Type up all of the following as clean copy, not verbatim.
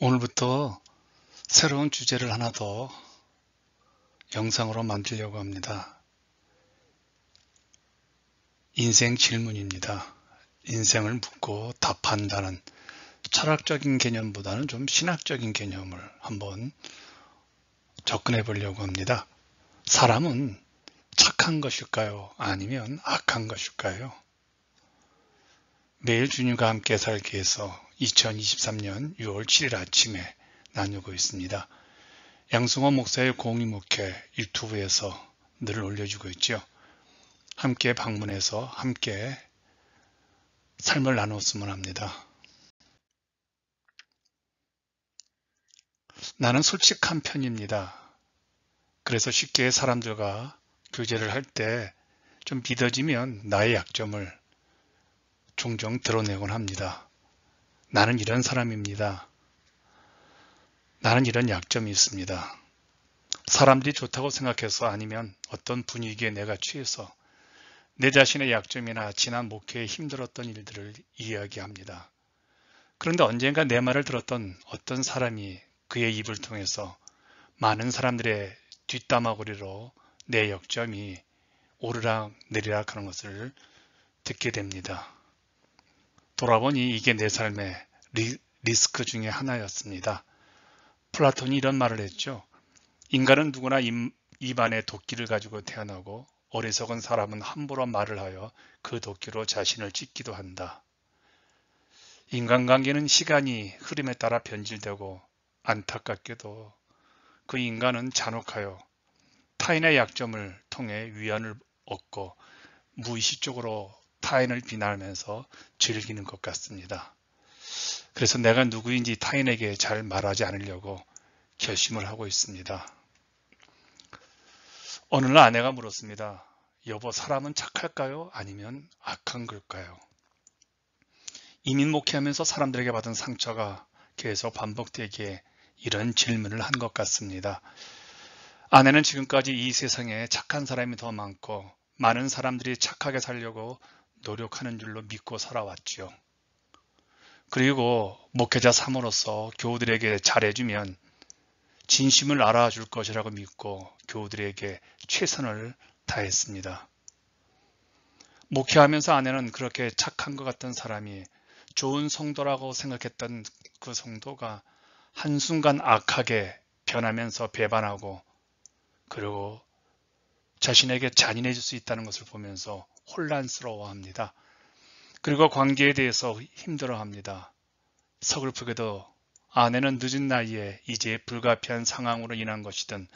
오늘부터 새로운 주제를 하나 더 영상으로 만들려고 합니다. 인생 질문입니다. 인생을 묻고 답한다는 철학적인 개념보다는 좀 신학적인 개념을 한번 접근해 보려고 합니다. 사람은 착한 것일까요? 아니면 악한 것일까요? 매일 주님과 함께 살기 위해서 2023년 6월 7일 아침에 나누고 있습니다. 양승호 목사의 공의목회 유튜브에서 늘 올려주고 있죠. 함께 방문해서 함께 삶을 나눴으면 합니다. 나는 솔직한 편입니다. 그래서 쉽게 사람들과 교제를 할 때 좀 믿어지면 나의 약점을 종종 드러내곤 합니다. 나는 이런 사람입니다. 나는 이런 약점이 있습니다. 사람들이 좋다고 생각해서 아니면 어떤 분위기에 내가 취해서 내 자신의 약점이나 지난 목회에 힘들었던 일들을 이야기합니다. 그런데 언젠가 내 말을 들었던 어떤 사람이 그의 입을 통해서 많은 사람들의 뒷담화거리로 내 약점이 오르락 내리락 하는 것을 듣게 됩니다. 돌아보니 이게 내 삶의 리스크 중에 하나였습니다. 플라톤이 이런 말을 했죠. 인간은 누구나 입안에 도끼를 가지고 태어나고 어리석은 사람은 함부로 말을 하여 그 도끼로 자신을 찢기도 한다. 인간관계는 시간이 흐름에 따라 변질되고 안타깝게도 그 인간은 잔혹하여 타인의 약점을 통해 위안을 얻고 무의식적으로 타인을 비난하면서 즐기는 것 같습니다. 그래서 내가 누구인지 타인에게 잘 말하지 않으려고 결심을 하고 있습니다. 어느 날 아내가 물었습니다. 여보, 사람은 착할까요? 아니면 악한 걸까요? 이민 목회하면서 사람들에게 받은 상처가 계속 반복되기에 이런 질문을 한 것 같습니다. 아내는 지금까지 이 세상에 착한 사람이 더 많고 많은 사람들이 착하게 살려고 노력하는 줄로 믿고 살아왔죠. 그리고 목회자 3호로서 교우들에게 잘해주면 진심을 알아줄 것이라고 믿고 교우들에게 최선을 다했습니다. 목회하면서 아내는 그렇게 착한 것 같던 사람이 좋은 성도라고 생각했던 그 성도가 한순간 악하게 변하면서 배반하고 그리고 자신에게 잔인해질 수 있다는 것을 보면서 혼란스러워합니다. 그리고 관계에 대해서 힘들어합니다. 서글프게도 아내는 늦은 나이에 이제 불가피한 상황으로 인한 것이든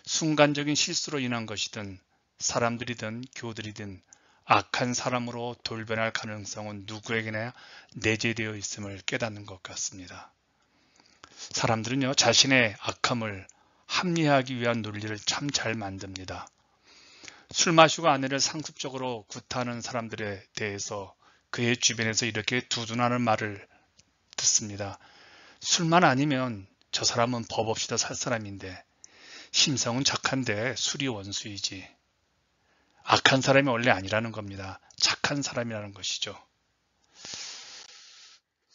순간적인 실수로 인한 것이든 사람들이든 교들이든 악한 사람으로 돌변할 가능성은 누구에게나 내재되어 있음을 깨닫는 것 같습니다. 사람들은요, 자신의 악함을 합리화하기 위한 논리를 참 잘 만듭니다. 술 마시고 아내를 상습적으로 구타하는 사람들에 대해서 그의 주변에서 이렇게 두둔하는 말을 듣습니다. 술만 아니면 저 사람은 법 없이도 살 사람인데 심성은 착한데 술이 원수이지. 악한 사람이 원래 아니라는 겁니다. 착한 사람이라는 것이죠.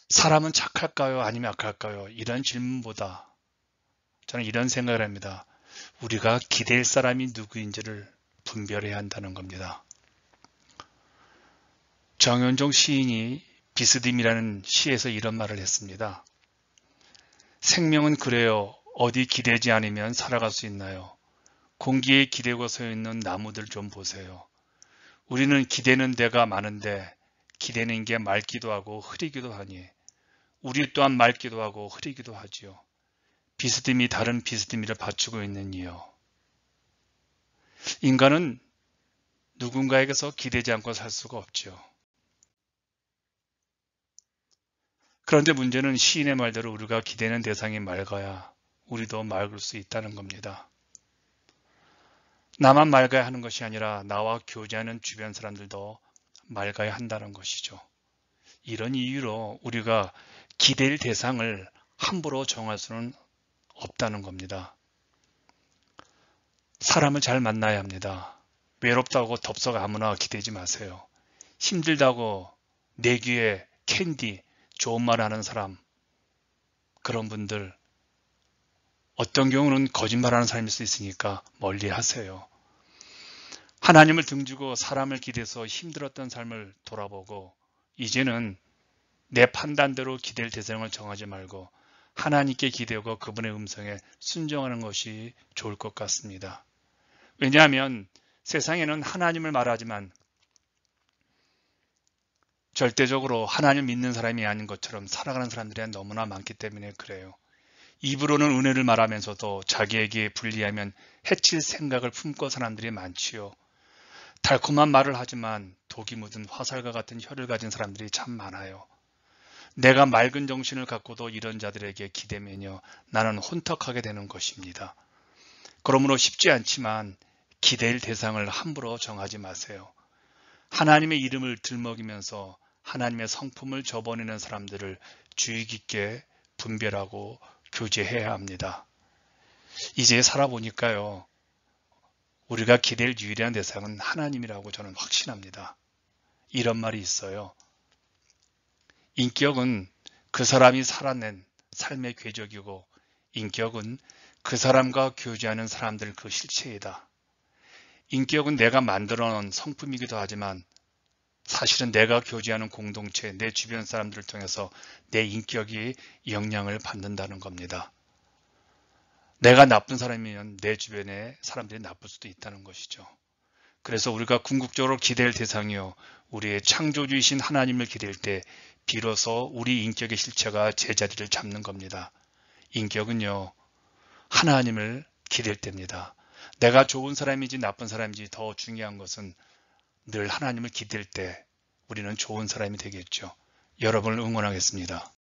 사람은 착할까요? 아니면 악할까요? 이런 질문보다 저는 이런 생각을 합니다. 우리가 기댈 사람이 누구인지를 분별해야 한다는 겁니다. 정현종 시인이 비스듬이라는 시에서 이런 말을 했습니다. 생명은 그래요. 어디 기대지 않으면 살아갈 수 있나요? 공기에 기대고 서 있는 나무들 좀 보세요. 우리는 기대는 데가 많은데 기대는 게 맑기도 하고 흐리기도 하니 우리 또한 맑기도 하고 흐리기도 하지요. 비스듬히 다른 비스듬히를 받치고 있는 이요. 인간은 누군가에게서 기대지 않고 살 수가 없지요. 그런데 문제는 시인의 말대로 우리가 기대는 대상이 맑아야 우리도 맑을 수 있다는 겁니다. 나만 맑아야 하는 것이 아니라 나와 교제하는 주변 사람들도 맑아야 한다는 것이죠. 이런 이유로 우리가 기댈 대상을 함부로 정할 수는 없다는 겁니다. 사람을 잘 만나야 합니다. 외롭다고 덥석 아무나 기대지 마세요. 힘들다고 내 귀에 캔디, 좋은 말 하는 사람 그런 분들, 어떤 경우는 거짓말하는 사람일 수 있으니까 멀리 하세요. 하나님을 등지고 사람을 기대서 힘들었던 삶을 돌아보고 이제는 내 판단대로 기댈 대상을 정하지 말고 하나님께 기대고 그분의 음성에 순종하는 것이 좋을 것 같습니다. 왜냐하면 세상에는 하나님을 말하지만 절대적으로 하나님 믿는 사람이 아닌 것처럼 살아가는 사람들이 너무나 많기 때문에 그래요. 입으로는 은혜를 말하면서도 자기에게 불리하면 해칠 생각을 품고 사람들이 많지요. 달콤한 말을 하지만 독이 묻은 화살과 같은 혀를 가진 사람들이 참 많아요. 내가 맑은 정신을 갖고도 이런 자들에게 기대면요, 나는 혼탁하게 되는 것입니다. 그러므로 쉽지 않지만 기댈 대상을 함부로 정하지 마세요. 하나님의 이름을 들먹이면서 하나님의 성품을 저버리는 사람들을 주의 깊게 분별하고 교제해야 합니다. 이제 살아보니까요, 우리가 기댈 유일한 대상은 하나님이라고 저는 확신합니다. 이런 말이 있어요. 인격은 그 사람이 살아낸 삶의 궤적이고 인격은 그 사람과 교제하는 사람들 그 실체이다. 인격은 내가 만들어 놓은 성품이기도 하지만 사실은 내가 교제하는 공동체, 내 주변 사람들을 통해서 내 인격이 영향을 받는다는 겁니다. 내가 나쁜 사람이면 내 주변의 사람들이 나쁠 수도 있다는 것이죠. 그래서 우리가 궁극적으로 기댈 대상이요, 우리의 창조주이신 하나님을 기댈 때 비로소 우리 인격의 실체가 제자리를 잡는 겁니다. 인격은요, 하나님을 기댈 때입니다. 내가 좋은 사람인지 나쁜 사람인지 더 중요한 것은 늘 하나님을 기댈 때 우리는 좋은 사람이 되겠죠. 여러분을 응원하겠습니다.